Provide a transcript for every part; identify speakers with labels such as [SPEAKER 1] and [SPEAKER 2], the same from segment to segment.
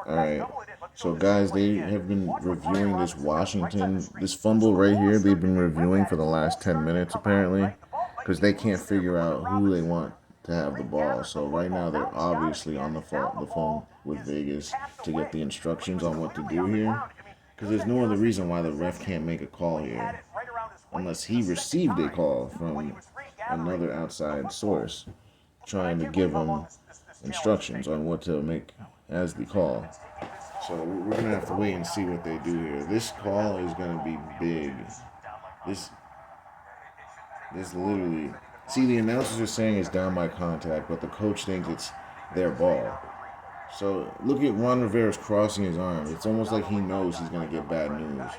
[SPEAKER 1] All right. So, guys, they have been reviewing this fumble right here. They've been reviewing for the last 10 minutes, apparently, because they can't figure out who they want to have the ball. So, right now, they're obviously on the phone with Vegas to get the instructions on what to do here, because there's no other reason why the ref can't make a call here unless he received a call from another outside source trying to give him instructions on what to make as the call. So we're gonna have to wait and see what they do here. This call is gonna be big. This this literally. See, the announcers are saying it's down by contact, but the coach thinks it's their ball. So look at Ron Rivera's crossing his arms. It's almost like he knows he's gonna get bad news.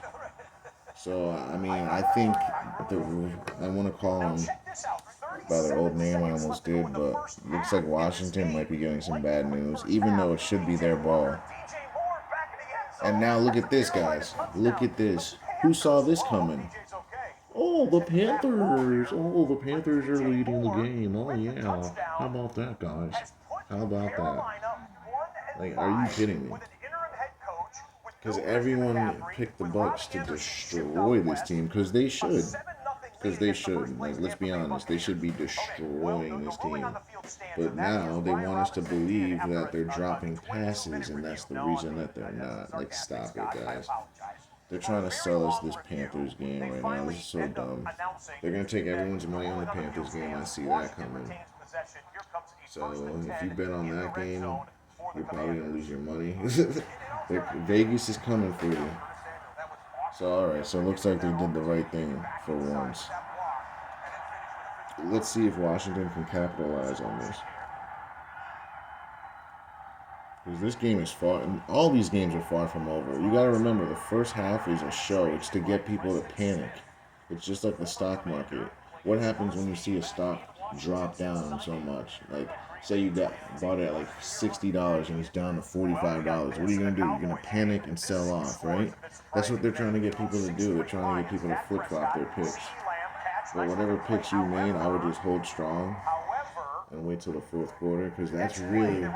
[SPEAKER 1] So I mean, I think the I want to call him by their old name. I almost did, but looks like Washington might be getting some bad news, even though it should be their ball. And now look at this, guys. Look at this. Who saw this coming? Oh, the Panthers. Oh, the Panthers are leading the game. Oh, yeah. How about that, guys? How about that? Like, are you kidding me? Because everyone picked the Bucks to destroy this team. Because they should. Because they should. Like, let's be honest. They should be destroying this team. But now they want us to believe that they're dropping passes, and that's the reason that they're not. Like, stop it, guys. They're trying to sell us this Panthers game right now. This is so dumb. They're going to take everyone's money on the Panthers game. I see that coming. So if you bet on that game, you're probably going to lose your money. Vegas is coming for you. So, alright. So it looks like they did the right thing for once. Let's see if Washington can capitalize on this. Because this game is far, all these games are far from over. You gotta remember, the first half is a show. It's to get people to panic. It's just like the stock market. What happens when you see a stock drop down so much? Like, say you bought it at like $60 and it's down to $45. What are you gonna do? You're gonna panic and sell off, right? That's what they're trying to get people to do. They're trying to get people to flip flop their picks. But whatever picks you made, I would just hold strong and wait till the fourth quarter, because that's really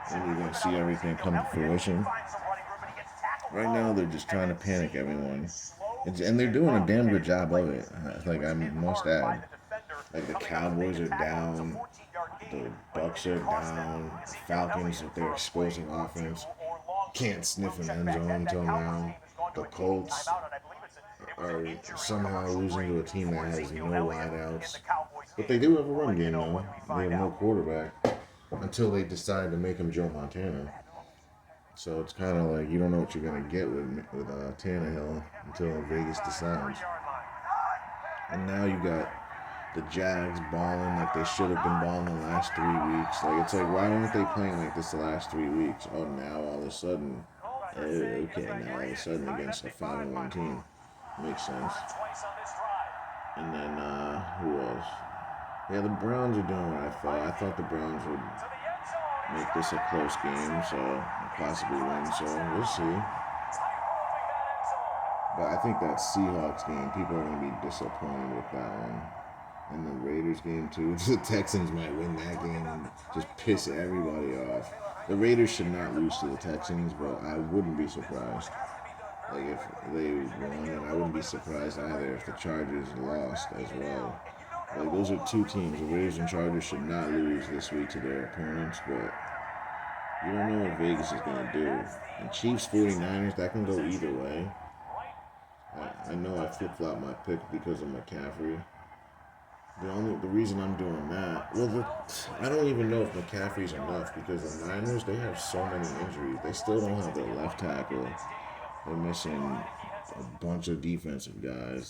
[SPEAKER 1] when you're going to see everything come to fruition. Right now, they're just trying to panic everyone. And they're doing a damn good job of it. Like, I must add. Like, the Cowboys are down. The Bucks are down. The Falcons, if they're exposing offense, can't sniff an end zone until now. The Colts are somehow losing to a team that has no wideouts. But they do have a run game, though. They have no quarterback until they decide to make him Joe Montana. So it's kind of like you don't know what you're going to get with Tannehill until Vegas decides. And now you got the Jags balling like they should have been balling the last 3 weeks. Like, it's like, why weren't they playing like this the last 3 weeks? Oh, now all of a sudden, okay, now all of a sudden against a 5-1 team. Makes sense. And then, who else? Yeah, the Browns are doing what I thought. I thought the Browns would make this a close game, so possibly win. So we'll see. But I think that Seahawks game, people are going to be disappointed with that one. And the Raiders game, too. The Texans might win that game and just piss everybody off. The Raiders should not lose to the Texans, but I wouldn't be surprised. Like, if they won, and I wouldn't be surprised either if the Chargers lost as well. Like, those are two teams. The Raiders and Chargers should not lose this week to their opponents, but you don't know what Vegas is going to do. And Chiefs 49ers, that can go either way. I know I flip-flopped my pick because of McCaffrey. The reason I'm doing that, I don't even know if McCaffrey's enough, because the Niners, they have so many injuries. They still don't have their left tackle. They're missing a bunch of defensive guys.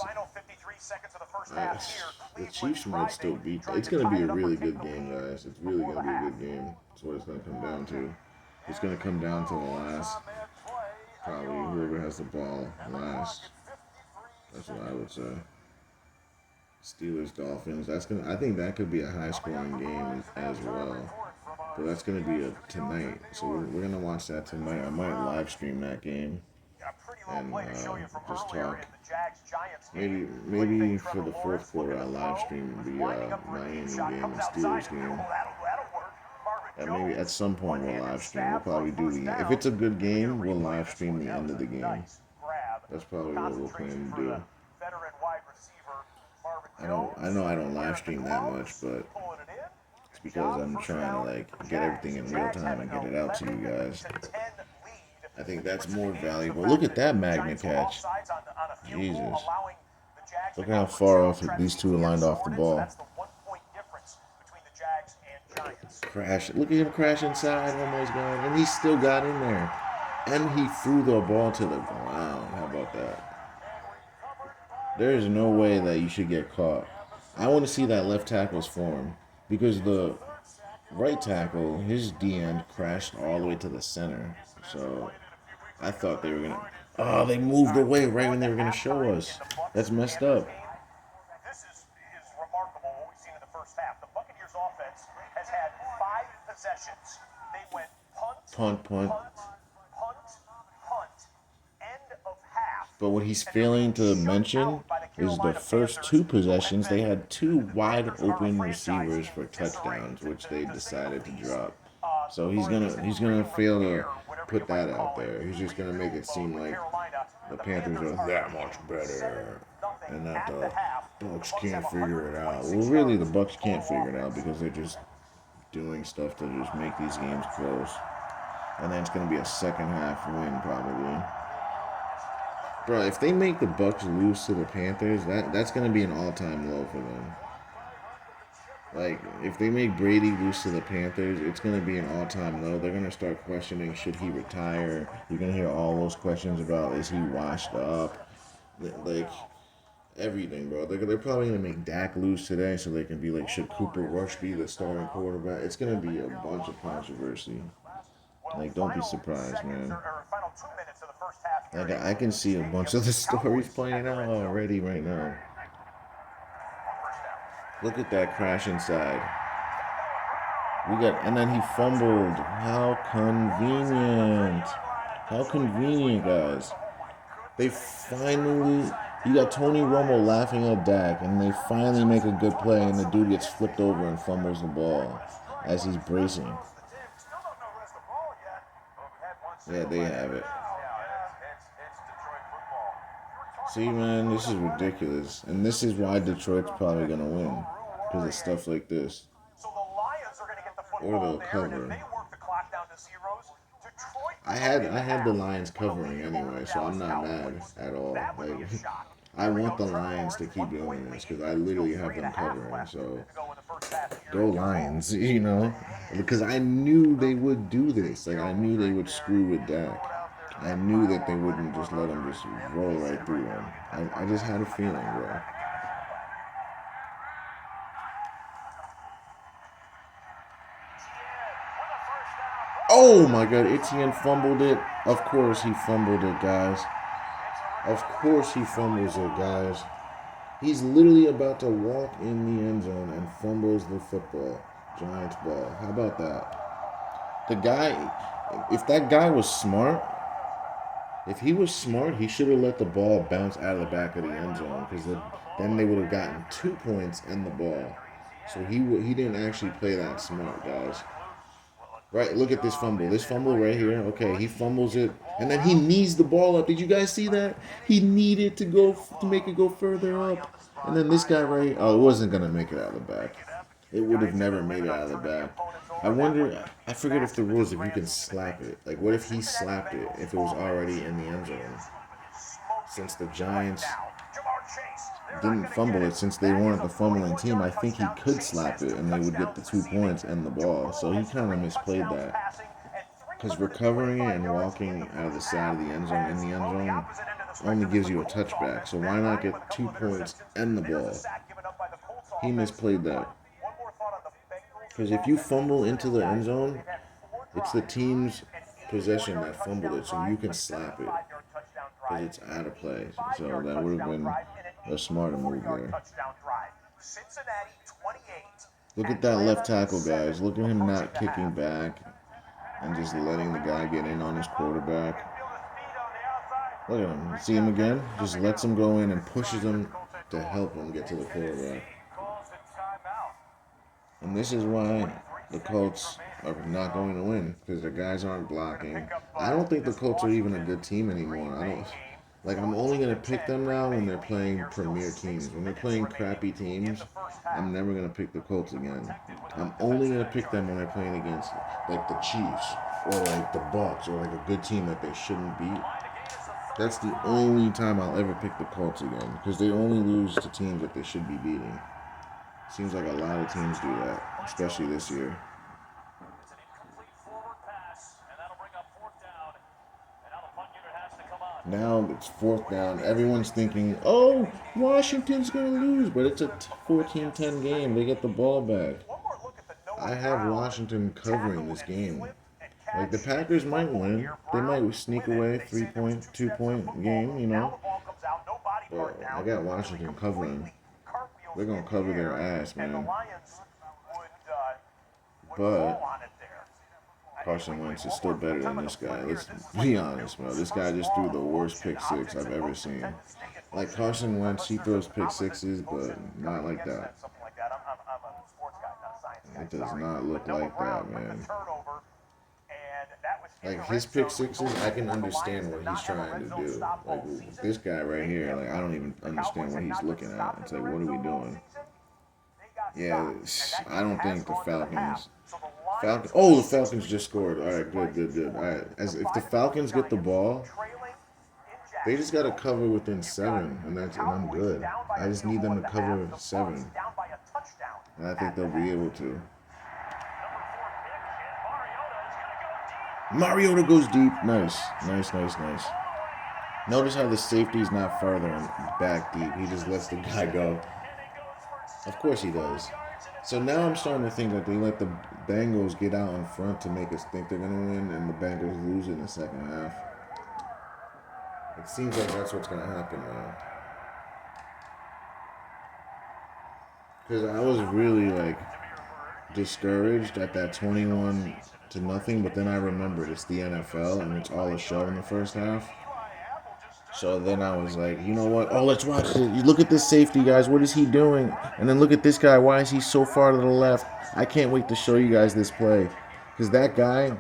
[SPEAKER 1] The Chiefs might still beat. It's going to be a really good game, guys. It's really going to be a good game. That's what it's going to come down to. It's going to come down to the last. Probably whoever has the ball last. That's what I would say. Steelers, Dolphins. I think that could be a high-scoring game as well. But that's going to be tonight. So we're going to watch that tonight. I might live stream that game. And just talk. Maybe for the fourth quarter, I live stream the Miami game and Steelers game. And maybe at some point we'll live stream. We'll probably do the. If it's a good game, we'll live stream the end of the game. That's probably what we'll plan to do. I know I don't live stream that much, but it's because I'm trying to like get everything in real time and get it out to you guys. I think that's more valuable. Look at that magnet catch. Jesus. Look how far off these two are lined off the ball. Crash. Look at him crash inside, almost gone. And he still got in there. And he threw the ball to the ground. How about that? There is no way that you should get caught. I want to see that left tackle's form. Because the right tackle, his D-end crashed all the way to the center. So I thought they were going to... Oh, they moved away right when they were going to show us. That's messed up.
[SPEAKER 2] This is remarkable what we've seen in the first half. The Buccaneers offense has had 5 possessions. They went punt, end of half.
[SPEAKER 1] But what he's failing to mention is the first 2 possessions, they had 2 wide open receivers for touchdowns, which they decided to drop. So he's gonna fail to put that out there. He's just gonna make it seem like the Panthers are that much better, and that the Bucs can't figure it out. Well, really, the Bucs can't figure it out because they're just doing stuff to just make these games close. And then it's gonna be a second half win probably. Bro, if they make the Bucs lose to the Panthers, that's gonna be an all-time low for them. Like, if they make Brady lose to the Panthers, it's going to be an all-time low. They're going to start questioning, should he retire? You're going to hear all those questions about, is he washed up? Like, everything, bro. They're probably going to make Dak lose today so they can be like, should Cooper Rush be the starting quarterback? It's going to be a bunch of controversy. Like, don't be surprised, man. Like, I can see a bunch of the stories playing out already right now. Look at that crash inside. And then he fumbled. How convenient. How convenient, guys. You got Tony Romo laughing at Dak, and they finally make a good play, and the dude gets flipped over and fumbles the ball as he's bracing. Yeah, they have it. See, man, this is ridiculous. And this is why Detroit's probably going to win. Because of stuff like this. Or they'll cover. I had the Lions covering anyway, so I'm not mad at all. Like, I want the Lions to keep doing this because I literally have them covering. So, go Lions, you know? Because I knew they would do this. Like, I knew they would screw with Dak. I knew that they wouldn't just let him just roll right through him. I just had a feeling, bro. Oh my God, Etienne fumbled it. Of course he fumbled it, guys. Of course he fumbles it, guys. He's literally about to walk in the end zone and fumbles the football. Giants ball. How about that? The guy, if that guy was smart, if he was smart, he should have let the ball bounce out of the back of the end zone because then they would have gotten 2 points and the ball. So he didn't actually play that smart, guys. Right, look at this fumble. This fumble right here. Okay, he fumbles it, and then he knees the ball up. Did you guys see that? He needed to make it go further up. And then this guy right, it wasn't going to make it out of the back. It would have never made it out of the back. I wonder, I forget if the rules, if you can slap it. Like, what if he slapped it if it was already in the end zone? Since the Giants didn't fumble it, since they weren't the fumbling team, I think he could slap it and they would get the 2 points and the ball. So he kind of misplayed that. Because recovering it and walking out of the side of the end zone in the end zone only gives you a touchback. So why not get 2 points and the ball? He misplayed that. Because if you fumble into the end zone, it's the team's possession that fumbled it, so you can slap it. Because it's out of play. So that would have been a smarter move there. Look at that left tackle, guys. Look at him not kicking back and just letting the guy get in on his quarterback. Look at him. See him again? Just lets him go in and pushes him to help him get to the quarterback. And this is why the Colts are not going to win because their guys aren't blocking. I don't think the Colts are even a good team anymore. I don't like. I'm only gonna pick them now when they're playing premier teams. When they're playing crappy teams, I'm never gonna pick the Colts again. I'm only gonna pick them when they're playing against like the Chiefs or like the Bucks or like a good team that they shouldn't beat. That's the only time I'll ever pick the Colts again because they only lose to teams that they should be beating. Seems like a lot of teams do that, especially this year.
[SPEAKER 2] It's an incomplete forward pass, and that'll bring up fourth down. And now the punt unit has to come on.
[SPEAKER 1] Now it's fourth down. Everyone's thinking, oh, Washington's going to lose, but it's a 14-10 game. They get the ball back. I have Washington covering this game. Like, the Packers might win. They might sneak away 3-point, 2-point game, you know. But I got Washington covering. They're going to cover their ass, man. But Carson Wentz is still better than this guy. Let's be honest, bro. This guy just threw the worst pick six I've ever seen. Like Carson Wentz, he throws pick sixes, but not like that. It does not look like that, man. Like his pick sixes, I can understand what he's trying to do. Like this guy right here, like I don't even understand what he's looking at. It's like, what are we doing? Yeah, I don't think the Falcons. Oh, the Falcons just scored. All right, good. All right, if the Falcons get the ball, they just got to cover within 7, and I'm good. I just need them to cover 7, and I think they'll be able to. Mariota goes deep. Nice. Notice how the safety's not further and back deep. He just lets the guy go. Of course he does. So now I'm starting to think that they let the Bengals get out in front to make us think they're going to win, and the Bengals lose in the second half. It seems like that's what's going to happen now. Because I was really, like, discouraged at that 21-0, but then I remembered it's the NFL, and it's all a show in the first half. So then I was like, you know what? Oh, let's watch it. You look at this safety, guys. What is he doing? And then look at this guy. Why is he so far to the left? I can't wait to show you guys this play. Because that guy,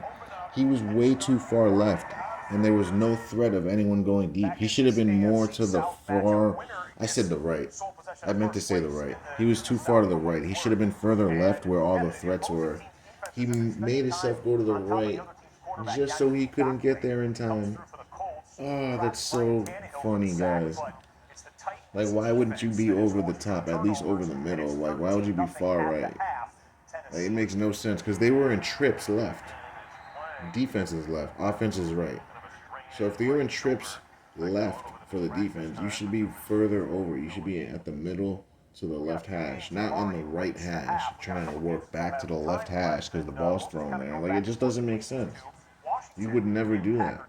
[SPEAKER 1] he was way too far left. And there was no threat of anyone going deep. He should have been more to the far. I said the right. I meant to say the right. He was too far to the right. He should have been further left where all the threats were. He made himself go to the right just so he couldn't get there in time. Oh, that's so funny, guys. Like, why wouldn't you be over the top, at least over the middle? Like, why would you be far right? Like, it makes no sense, because they were in trips left. Defense is left. Offense is right. So if you're in trips left for the defense, you should be further over. You should be at the middle to the left hash, not on the right hash, trying to work back to the left hash because the ball's thrown there. Like, it just doesn't make sense. You would never do that.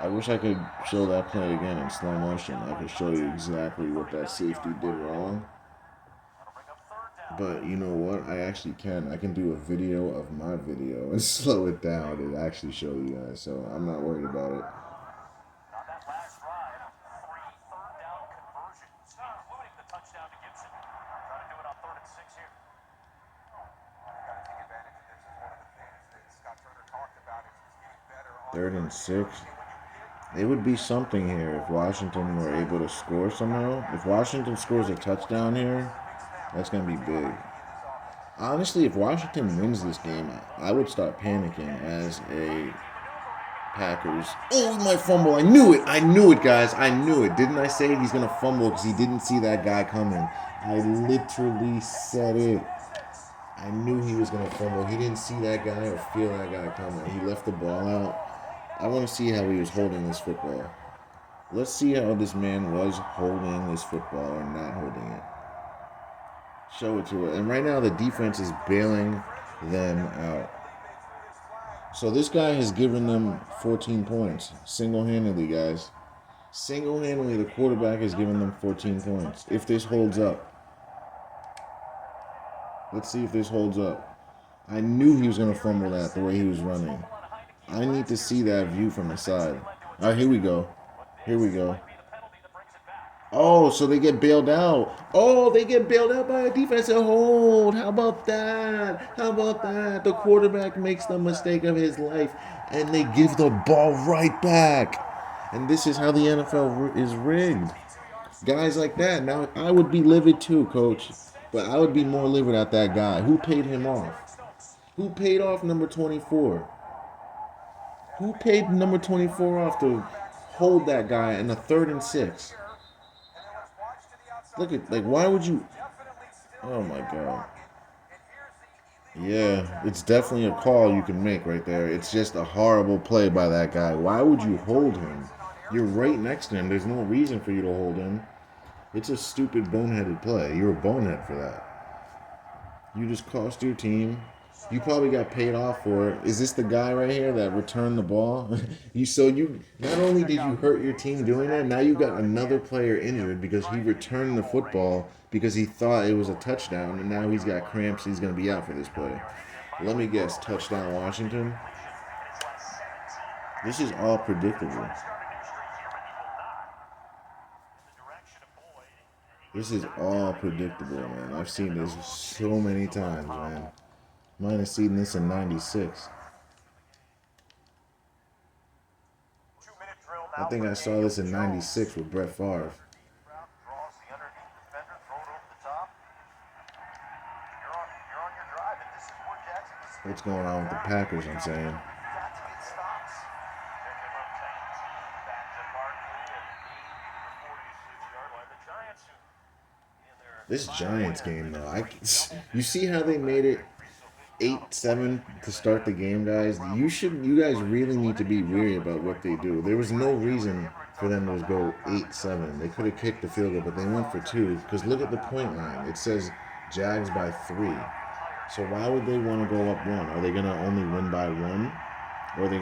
[SPEAKER 1] I wish I could show that play again in slow motion. I could show you exactly what that safety did wrong. But you know what? I actually can. I can do a video of my video and slow it down and actually show you guys. So I'm not worried about it. Third and 6. It would be something here if Washington were able to score somehow. If Washington scores a touchdown here, that's going to be big. Honestly, if Washington wins this game, I would start panicking as a Packers. Oh, he might fumble. I knew it, guys. I knew it. Didn't I say he's going to fumble because he didn't see that guy coming? I literally said it. I knew he was going to fumble. He didn't see that guy or feel that guy coming. He left the ball out. I want to see how he was holding this football. Let's see how this man was holding this football or not holding it. Show it to it. And right now the defense is bailing them out. So this guy has given them 14 points. Single-handedly, guys. Single-handedly, the quarterback has given them 14 points. If this holds up. Let's see if this holds up. I knew he was going to fumble that the way he was running. I need to see that view from the side. All right, here we go. Oh, so they get bailed out. Oh, they get bailed out by a defensive hold. How about that? How about that? The quarterback makes the mistake of his life, and they give the ball right back. And this is how the NFL is rigged. Guys like that. Now, I would be livid too, coach. But I would be more livid at that guy. Who paid him off? Who paid off number 24? Who paid number 24 off to hold that guy in a 3rd and 6? Look at, like, why would you? Oh my God. Yeah, it's definitely a call you can make right there. It's just a horrible play by that guy. Why would you hold him? You're right next to him. There's no reason for you to hold him. It's a stupid, boneheaded play. You're a bonehead for that. You just cost your team. You probably got paid off for it. Is this the guy right here that returned the ball? You not only did you hurt your team doing that, now you got another player injured because he returned the football because he thought it was a touchdown, and now he's got cramps. He's going to be out for this play. Let me guess, touchdown Washington. This is all predictable. This is all predictable, man. I've seen this so many times, man. Might have seen this in '96. I think I saw this in '96 with Brett Favre. What's going on with the Packers, I'm saying. This Giants game, though, you see how they made it 8-7 to start the game, guys. You guys really need to be weary about what they do. There was no reason for them to go 8-7. They could have kicked the field goal, but they went for 2. Because look at the point line. It says Jags by 3. So why would they want to go up 1? Are they gonna only win by 1, or are they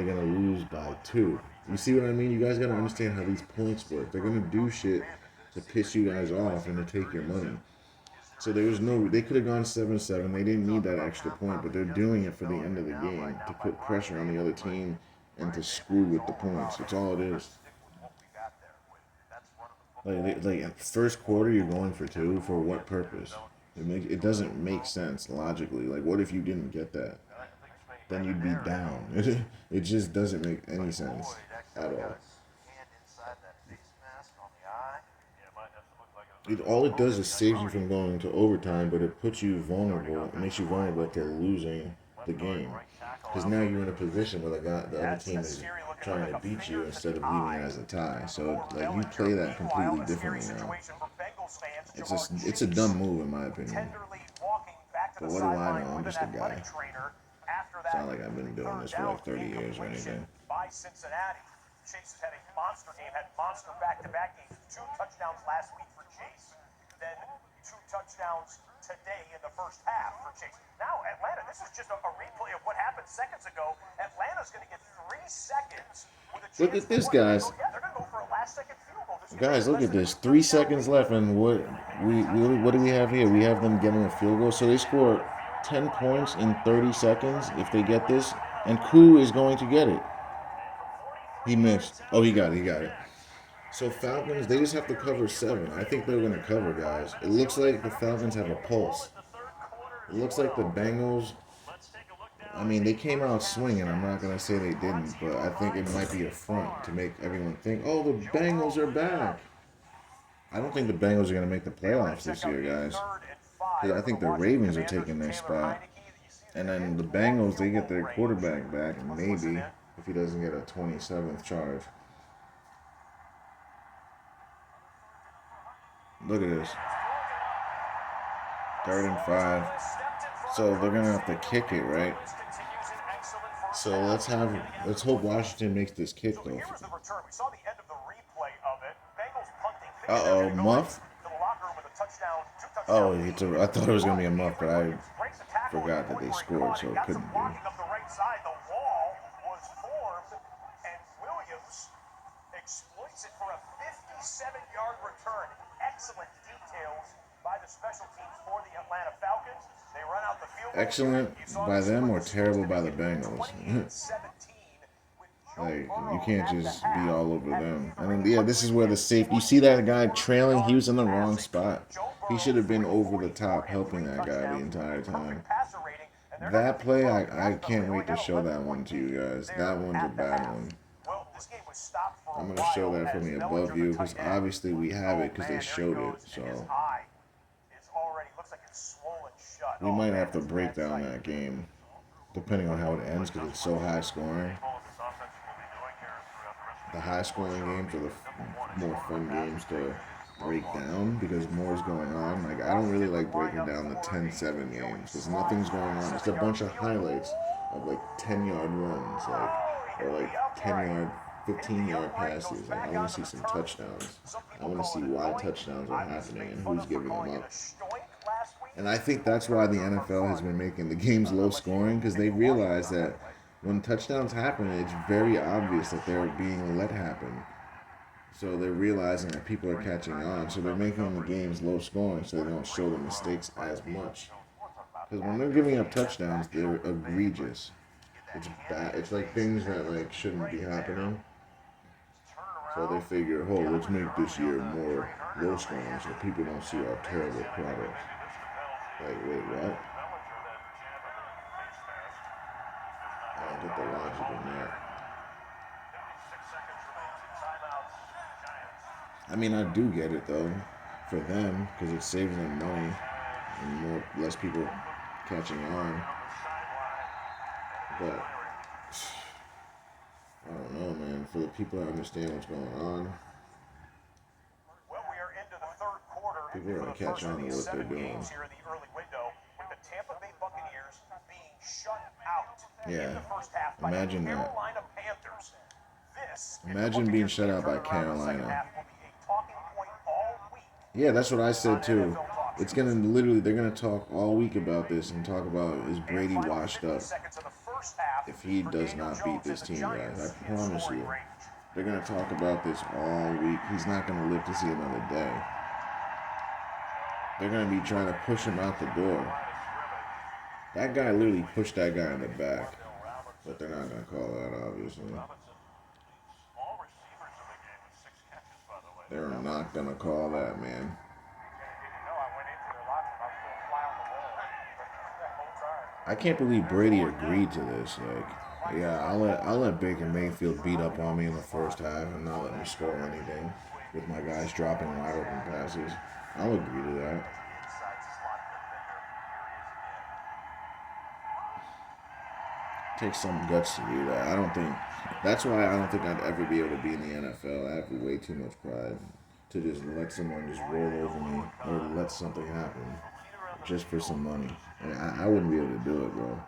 [SPEAKER 1] gonna lose by 2? You see what I mean? You guys gotta understand how these points work. They're gonna do shit to piss you guys off and to take your money. So they could have gone 7-7. They didn't need that extra point, but they're doing it for the end of the game to put pressure on the other team and to screw with the points. That's all it is. Like first quarter, you're going for 2 for what purpose? It doesn't make sense logically. Like, what if you didn't get that? Then you'd be down. It just doesn't make any sense at all. All it does is save you from going to overtime, but it puts you vulnerable. It makes you vulnerable to losing the game. Because now you're in a position where the other team is trying to beat you instead of leaving it as a tie. So like you play that completely differently now. It's a dumb move in my opinion. But what do I know? I'm just a guy. It's not like I've been doing this for like 30 years or anything.
[SPEAKER 2] Chase has had a monster game, had monster back-to-back games, 2 touchdowns last week for Chase, then 2 touchdowns today in the first half for Chase. Now, Atlanta, this is just a replay of what happened seconds ago. Atlanta's going to get 3 seconds with a chance.
[SPEAKER 1] Look at this, guys.
[SPEAKER 2] Yeah, they're going to go for a last-second field goal.
[SPEAKER 1] Guys, look at this. 3 seconds left, and what do we have here? We have them getting a field goal. So they score 10 points in 30 seconds if they get this, and Koo is going to get it. He missed. Oh, he got it. So Falcons, they just have to cover 7. I think they're going to cover, guys. It looks like the Falcons have a pulse. It looks like the Bengals, I mean, they came out swinging. I'm not going to say they didn't, but I think it might be a front to make everyone think, oh, the Bengals are back. I don't think the Bengals are going to make the playoffs this year, guys. Because I think the Ravens are taking their spot. And then the Bengals, they get their quarterback back, maybe, if he doesn't get a 27th charge. Look at this. 3rd and 5. So they're going to have to kick it, right? So let's hope Washington makes this kick, though. Uh-oh, muff? Oh, I thought it was going to be a muff, but I forgot that they scored, so it couldn't be. Exploits it for a 57-yard return. Excellent details by the special teams for the Atlanta Falcons. They run out the field. Excellent by them or terrible by the Bengals? Like, you can't just be all over them. I mean, yeah, this is where the safe. You see that guy trailing? He was in the wrong spot. He should have been over the top helping that guy the entire time. That play, I can't wait to show that one to you guys. That one's a bad one. I'm going to show that from the above view because obviously we have it because they showed it. So we might have to break down that game depending on how it ends because it's so high scoring. The high scoring games are the more fun games to break down because more is going on. Like, I don't really like breaking down the 10-7 games because nothing's going on. It's a bunch of highlights of like 10-yard runs, or like 10-yard, 15-yard passes. Like, I want to see some touchdowns. I want to see why touchdowns are happening and who's giving them up. And I think that's why the NFL has been making the games low scoring because they realize that when touchdowns happen, it's very obvious that they're being let happen. So they're realizing that people are catching on. So they're making the games low scoring so they don't show the mistakes as much. Because when they're giving up touchdowns, they're egregious. It's bad. It's like things that like shouldn't be happening. So they figure, oh, let's make this year more low scoring so people don't see our terrible product. Like, wait, what? I don't get the logic in that. I mean, I do get it though, for them, because it saves them money and less people catching on. But I don't know, man. For the people that understand what's going on, people are gonna catch on to what they're doing. Yeah, imagine that. Imagine being shut out by Carolina. Yeah, that's what I said too. It's gonna literally, they're gonna talk all week about this and talk about is Brady washed up if he does not beat this team, guys. I promise you. They're gonna talk about this all week. He's not gonna live to see another day. They're gonna be trying to push him out the door. That guy literally pushed that guy in the back. But they're not gonna call that, obviously. They're not gonna call that, man. I can't believe Brady agreed to this. Like, yeah, I'll let Baker Mayfield beat up on me in the first half and not let me score anything with my guys dropping wide open passes. I'll agree to that. Takes some guts to do that. That's why I don't think I'd ever be able to be in the NFL. I have way too much pride to just let someone just roll over me or let something happen just for some money. I wouldn't be able to do it, bro.